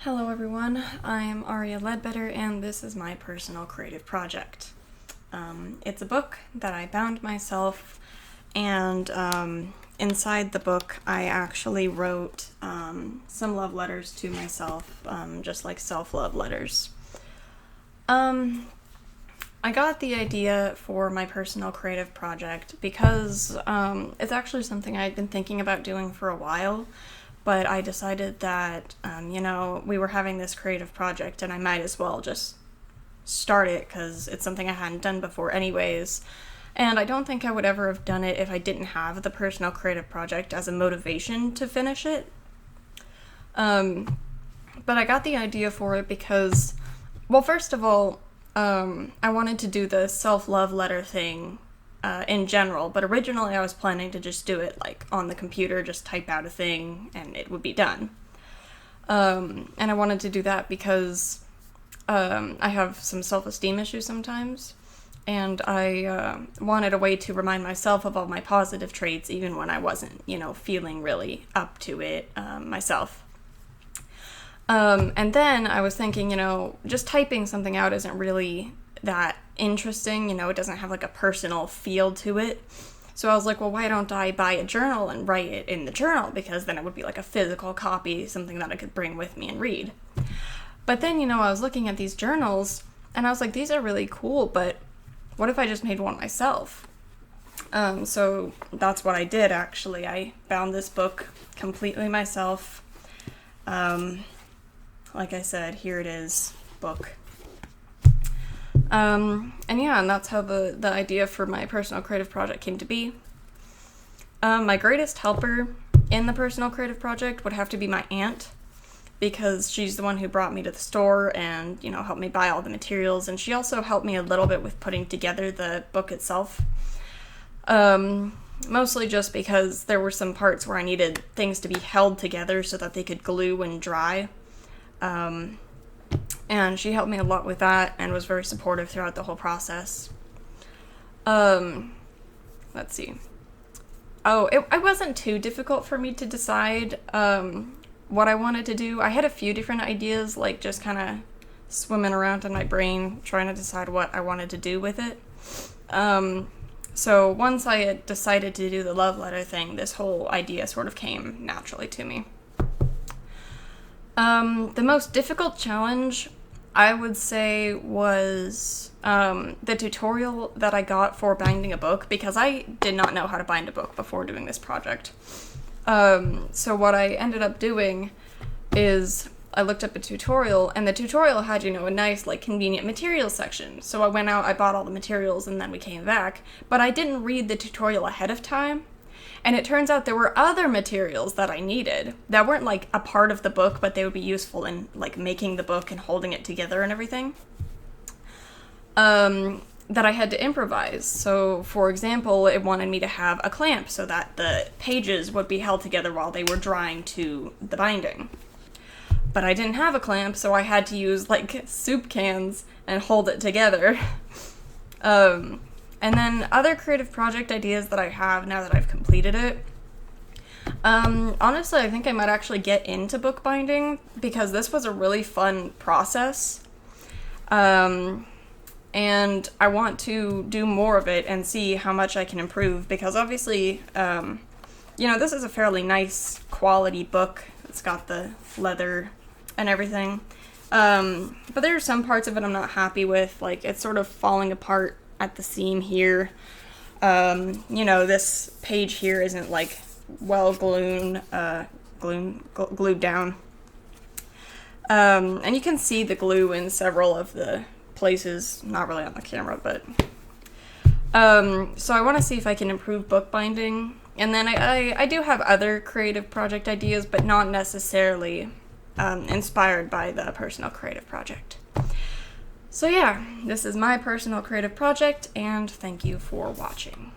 Hello everyone, I'm Aria Ledbetter and this is my personal creative project. It's a book that I bound myself, and inside the book I actually wrote some love letters to myself, just like self-love letters. I got the idea for my personal creative project because it's actually something I'd been thinking about doing for a while. But I decided that, we were having this creative project and I might as well just start it because it's something I hadn't done before anyways. And I don't think I would ever have done it if I didn't have the personal creative project as a motivation to finish it. But I got the idea for it because, well, first of all, I wanted to do the self-love letter thing in general, but originally I was planning to just do it like on the computer, just type out a thing and it would be done. And I wanted to do that because I have some self-esteem issues sometimes, and I wanted a way to remind myself of all my positive traits even when I wasn't, feeling really up to it myself. And then I was thinking, just typing something out isn't really that interesting, it doesn't have like a personal feel to it. So I was like, well, why don't I buy a journal and write it in the journal, because then it would be like a physical copy, something that I could bring with me and read. But then, I was looking at these journals and I was like, these are really cool, but what if I just made one myself? So that's what I did, actually. I bound this book completely myself. Like I said, here it is, book. And that's how the idea for my personal creative project came to be. My greatest helper in the personal creative project would have to be my aunt, because she's the one who brought me to the store and, helped me buy all the materials, and she also helped me a little bit with putting together the book itself. Mostly just because there were some parts where I needed things to be held together so that they could glue and dry. And she helped me a lot with that and was very supportive throughout the whole process. Let's see. It wasn't too difficult for me to decide what I wanted to do. I had a few different ideas, like just kind of swimming around in my brain trying to decide what I wanted to do with it. So once I had decided to do the love letter thing, this whole idea sort of came naturally to me. The most difficult challenge, I would say, was the tutorial that I got for binding a book, because I did not know how to bind a book before doing this project. So what I ended up doing is I looked up a tutorial, and the tutorial had, a nice, convenient materials section. So I went out, I bought all the materials, and then we came back. But I didn't read the tutorial ahead of time. And it turns out there were other materials that I needed that weren't a part of the book, but they would be useful in making the book and holding it together and everything, that I had to improvise. So for example, it wanted me to have a clamp so that the pages would be held together while they were drying to the binding. But I didn't have a clamp, so I had to use soup cans and hold it together. And then other creative project ideas that I have now that I've completed it. Honestly, I think I might actually get into bookbinding, because this was a really fun process. And I want to do more of it and see how much I can improve, because obviously, this is a fairly nice quality book. It's got the leather and everything. But there are some parts of it I'm not happy with, it's sort of falling apart at the seam here. This page here isn't well glued down. And you can see the glue in several of the places, not really on the camera, but so I want to see if I can improve bookbinding. And then I do have other creative project ideas, but not necessarily inspired by the personal creative project. So yeah, this is my personal creative project, and thank you for watching.